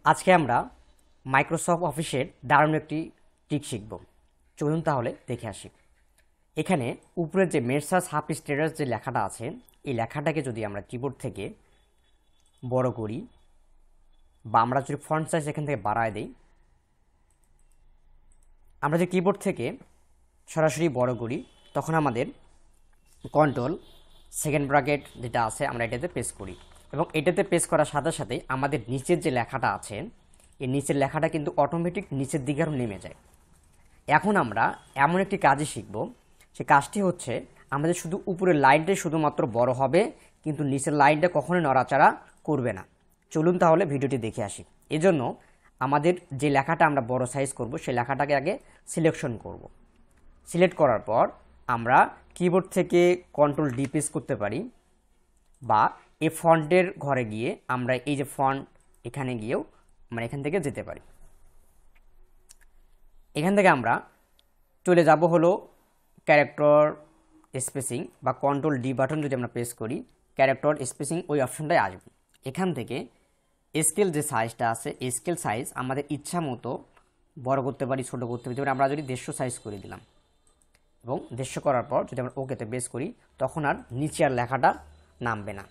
আজকে আমরা মাইক্রোসফট অফিসের দারুণ একটি ট্রিক শিখব। চলুন তাহলে দেখে আসি। এখানে উপরে যে মেসার্স হাফ স্টেটাস যে লেখাটা আছে, এই লেখাটাকে যদি আমরা কিবোর্ড থেকে বড় করি বা আমরা যদি ফন্ট সাইজ এখান থেকে বাড়ায় দিই, আমরা যে কিবোর্ড থেকে সরাসরি বড় করি তখন আমাদের কন্ট্রোল সেকেন্ড ব্র্যাকেট যেটা আছে আমরা এটাতে প্রেস করি এবং এটাতে প্রেস করার সাথে সাথে আমাদের নিচের যে লেখাটা আছে এই নিচের লেখাটা কিন্তু অটোমেটিক নিচের দিকে আরও নেমে যায়। এখন আমরা এমন একটি কাজই শিখব, সে কাজটি হচ্ছে আমাদের শুধু উপরের লাইনটাই শুধুমাত্র বড় হবে, কিন্তু নিচের লাইনটা কখনোই নড়াচড়া করবে না। চলুন তাহলে ভিডিওটি দেখে আসি। এজন্য আমাদের যে লেখাটা আমরা বড় সাইজ করব সেই লেখাটাকে আগে সিলেকশন করব। সিলেক্ট করার পর আমরা কিবোর্ড থেকে কন্ট্রোল ডি প্রেস করতে পারি বা এই ফন্টের ঘরে গিয়ে আমরা এই যে ফন্ট এখানে গিয়েও আমরা এখান থেকে যেতে পারি। এখান থেকে আমরা চলে যাব হলো ক্যারেক্টার স্পেসিং বা কন্ট্রোল ডি বাটন যদি আমরা প্রেস করি ক্যারেক্টার স্পেসিং ওই অপশনটাই আসবে। এখান থেকে স্কেল যে সাইজটা আছে এই স্কেল সাইজ আমাদের ইচ্ছা মতো বড় করতে পারি, ছোটো করতে পারি। যেমন আমরা যদি 150 সাইজ করে দিলাম এবং 150 করার পর যদি আমরা ওকেতে প্রেস করি তখন আর নিচে আর লেখাটা নামবে না।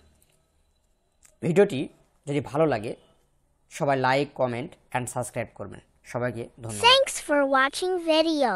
ভিডিওটি যদি ভালো লাগে সবাই লাইক, কমেন্ট অ্যান্ড সাবস্ক্রাইব করবেন। সবাইকে ধন্যবাদ। Thanks for watching video.